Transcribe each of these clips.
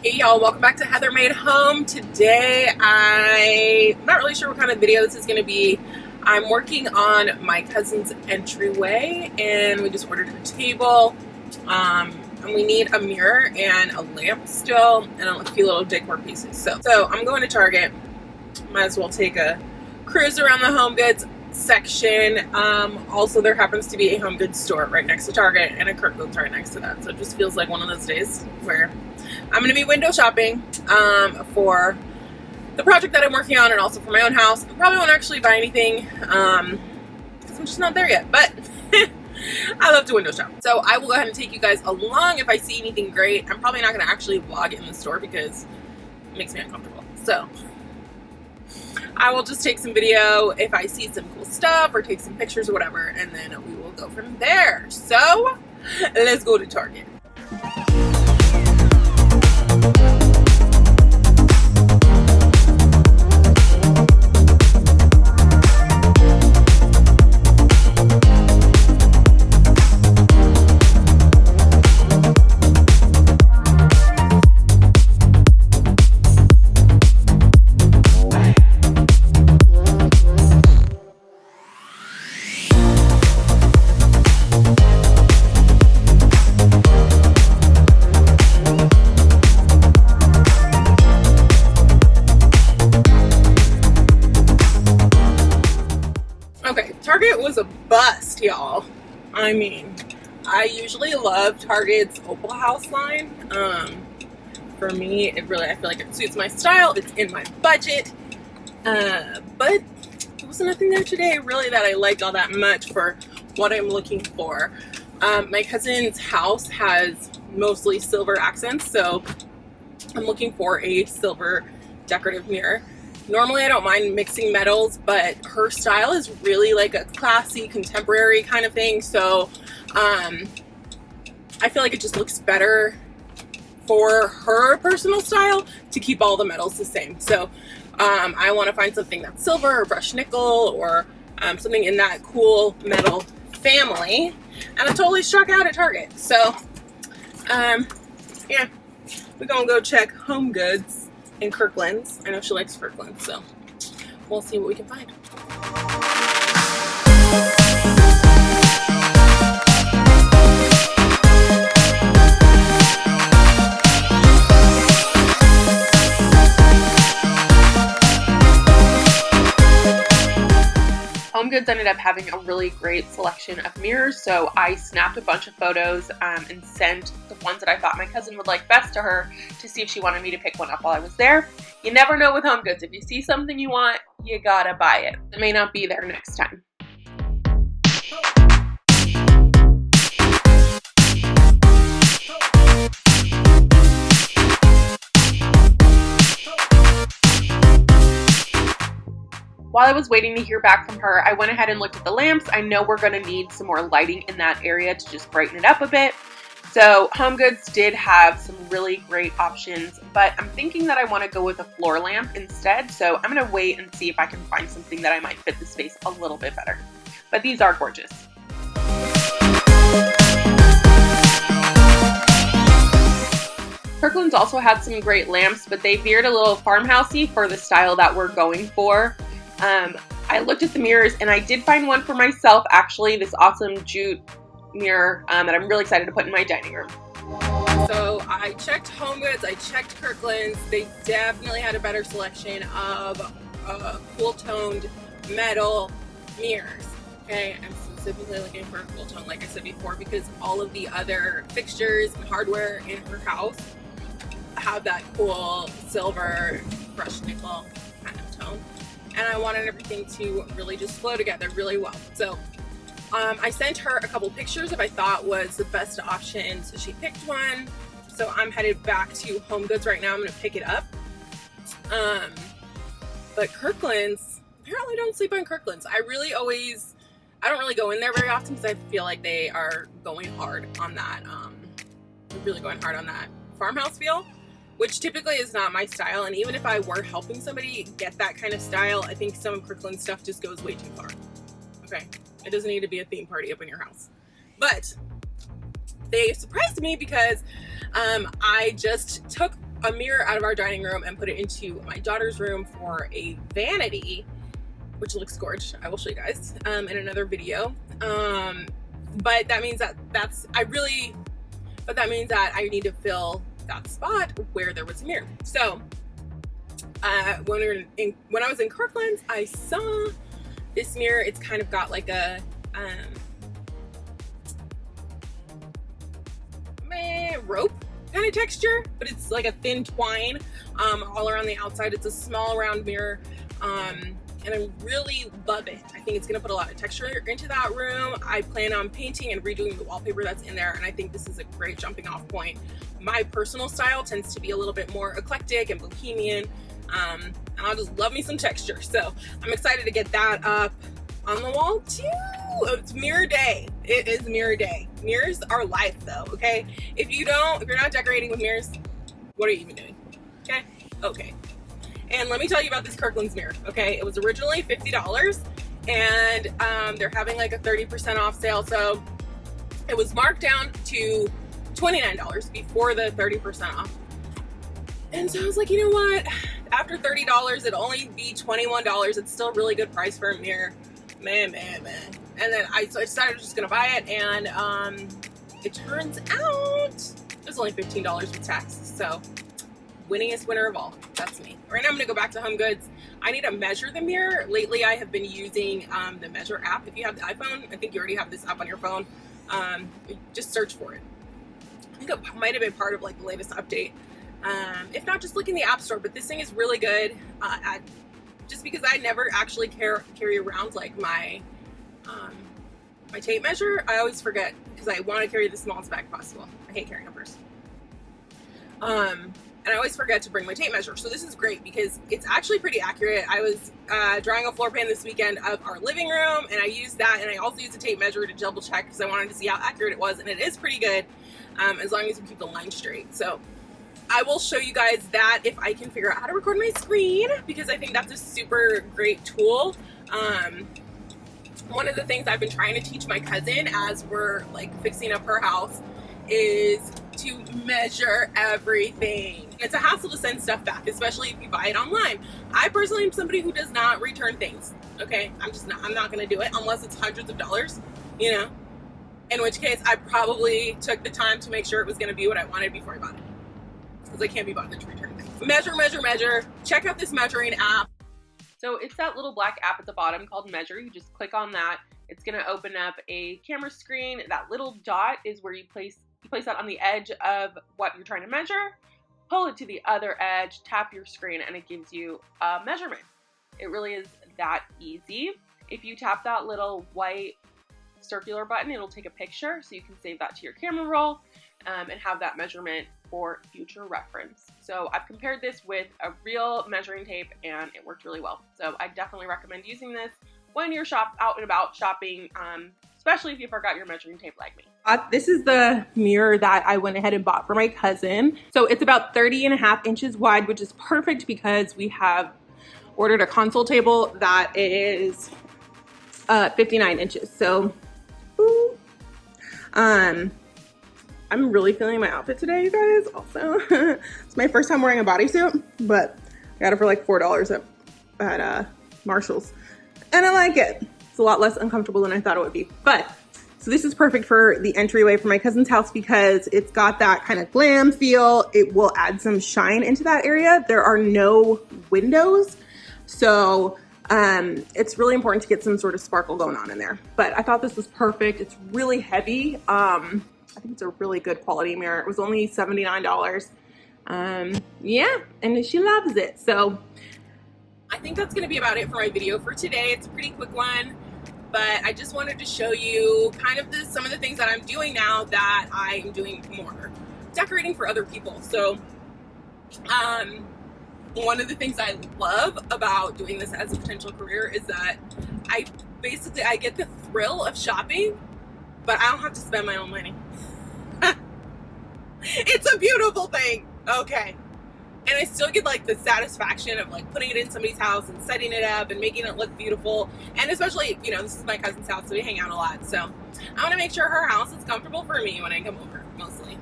Hey y'all, welcome back to Heather Made Home. Today I'm not really sure what kind of video this is going to be. I'm working on my cousin's entryway and we just ordered her table. And we need a mirror and a lamp still and a few little decor pieces. So I'm going to Target. Might as well take a cruise around the HomeGoods section. Also there happens to be a HomeGoods store right next to Target and a Kirkland's right next to that. So it just feels like one of those days where I'm going to be window shopping for the project that I'm working on and also for my own house. I probably won't actually buy anything because I'm just not there yet, but I love to window shop. So I will go ahead and take you guys along if I see anything great. I'm probably not going to actually vlog in the store because it makes me uncomfortable. So I will just take some video if I see some cool stuff or take some pictures or whatever, and then we will go from there. So let's go to Target. Target was a bust, y'all. I mean, I usually love Target's Opal House line. For me, I feel like it suits my style. It's in my budget. But there was nothing there today really that I liked all that much for what I'm looking for. My cousin's house has mostly silver accents, so I'm looking for a silver decorative mirror. Normally I don't mind mixing metals, but her style is really like a classy, contemporary kind of thing. So I feel like it just looks better for her personal style to keep all the metals the same. So I want to find something that's silver or brushed nickel or something in that cool metal family. And I totally struck out at Target. So yeah, we're gonna go check HomeGoods in Kirklands. I know she likes Kirkland, so we'll see what we can find. HomeGoods ended up having a really great selection of mirrors, so I snapped a bunch of photos and sent the ones that I thought my cousin would like best to her to see if she wanted me to pick one up while I was there. You never know with HomeGoods. If you see something you want, you gotta buy it. It may not be there next time. While I was waiting to hear back from her, I went ahead and looked at the lamps. I know we're going to need some more lighting in that area to just brighten it up a bit. So HomeGoods did have some really great options, but I'm thinking that I want to go with a floor lamp instead. So I'm going to wait and see if I can find something that I might fit the space a little bit better. But these are gorgeous. Kirkland's also had some great lamps, but they veered a little farmhousey for the style that we're going for. I looked at the mirrors and I did find one for myself, actually, this awesome jute mirror that I'm really excited to put in my dining room. So I checked HomeGoods, I checked Kirkland's. They definitely had a better selection of cool toned metal mirrors. Okay, I'm specifically looking for a cool tone, like I said before, because all of the other fixtures and hardware in her house have that cool silver brushed nickel kind of tone. And I wanted everything to really just flow together really well. So I sent her a couple pictures of I thought was the best option. So she picked one. So I'm headed back to HomeGoods right now. I'm going to pick it up. But Kirkland's, apparently don't sleep on Kirkland's. I don't really go in there very often because I feel like they are going hard on that. Really going hard on that farmhouse feel, which typically is not my style. And even if I were helping somebody get that kind of style, I think some of Kirkland's stuff just goes way too far. Okay, it doesn't need to be a theme party up in your house. But they surprised me because I just took a mirror out of our dining room and put it into my daughter's room for a vanity, which looks gorgeous. I will show you guys in another video. But that means that that means that I need to fill that spot where there was a mirror. So when I was in Kirklands, I saw this mirror. It's kind of got like a rope kind of texture, but it's like a thin twine all around the outside. It's a small round mirror, and I really love it. I think it's gonna put a lot of texture into that room. I plan on painting and redoing the wallpaper that's in there, and I think this is a great jumping off point. My personal style tends to be a little bit more eclectic and bohemian, and I just love me some texture. So I'm excited to get that up on the wall too. It's mirror day. It is mirror day. Mirrors are life though, okay? If you're not decorating with mirrors, what are you even doing? Okay. And let me tell you about this Kirkland's mirror, okay? It was originally $50, and they're having like a 30% off sale. So it was marked down to $29 before the 30% off. And so I was like, you know what? After $30, it'll only be $21. It's still a really good price for a mirror. Man. And then I decided just gonna buy it, and it turns out it was only $15 with tax. So winningest winner of all. That's me. Right now I'm gonna go back to HomeGoods. I need to measure the mirror. Lately I have been using the Measure app. If you have the iPhone, I think you already have this app on your phone. Just search for it. I think it might have been part of like the latest update. If not, just look in the App Store. But this thing is really good. Just because I never actually carry around like my tape measure, I always forget because I want to carry the smallest bag possible. I hate carrying numbers. And I always forget to bring my tape measure. So this is great because it's actually pretty accurate. I was drawing a floor plan this weekend of our living room, and I used that, and I also used a tape measure to double check because I wanted to see how accurate it was, and it is pretty good as long as you keep the line straight. So I will show you guys that if I can figure out how to record my screen, because I think that's a super great tool. One of the things I've been trying to teach my cousin as we're like fixing up her house is to measure everything. It's a hassle to send stuff back, especially if you buy it online. I personally am somebody who does not return things. Okay, I'm not gonna do it unless it's hundreds of dollars, you know, in which case I probably took the time to make sure it was gonna be what I wanted before I bought it, because I can't be bothered to return things. Measure. Check out this measuring app. So it's that little black app at the bottom called Measure. You just click on that. It's gonna open up a camera screen. That little dot is where you place that on the edge of what you're trying to measure, pull it to the other edge, tap your screen, and it gives you a measurement. It really is that easy. If you tap that little white circular button, it'll take a picture, so you can save that to your camera roll and have that measurement for future reference. So I've compared this with a real measuring tape, and it worked really well. So I definitely recommend using this when you're out and about shopping, especially if you forgot your measuring tape like me. This is the mirror that I went ahead and bought for my cousin. So it's about 30.5 inches wide, which is perfect because we have ordered a console table that is 59 inches. So, I'm really feeling my outfit today, you guys. Also, it's my first time wearing a bodysuit, but I got it for like $4 at Marshall's, and I like it. It's a lot less uncomfortable than I thought it would be. But so this is perfect for the entryway for my cousin's house because it's got that kind of glam feel. It will add some shine into that area. There are no windows, so it's really important to get some sort of sparkle going on in there. But I thought this was perfect. It's really heavy. I think it's a really good quality mirror. It was only $79. Yeah, and she loves it. So I think that's gonna be about it for my video for today. It's a pretty quick one, but I just wanted to show you kind of some of the things that I'm doing now that I'm doing more decorating for other people. So one of the things I love about doing this as a potential career is that I get the thrill of shopping, but I don't have to spend my own money. It's a beautiful thing, okay? And I still get like the satisfaction of like putting it in somebody's house and setting it up and making it look beautiful. And especially, you know, this is my cousin's house, so we hang out a lot. So I want to make sure her house is comfortable for me when I come over, mostly.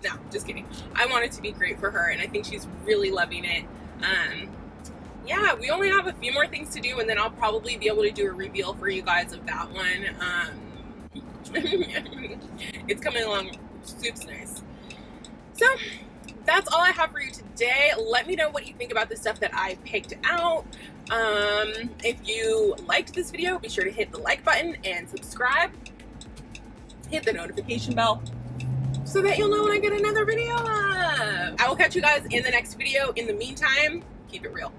No, just kidding. I want it to be great for her, and I think she's really loving it. Yeah, we only have a few more things to do, and then I'll probably be able to do a reveal for you guys of that one. It's coming along super nice. So that's all I have for you today. Let me know what you think about the stuff that I picked out. If you liked this video, be sure to hit the like button and subscribe. Hit the notification bell so that you'll know when I get another video up. I will catch you guys in the next video. In the meantime, keep it real.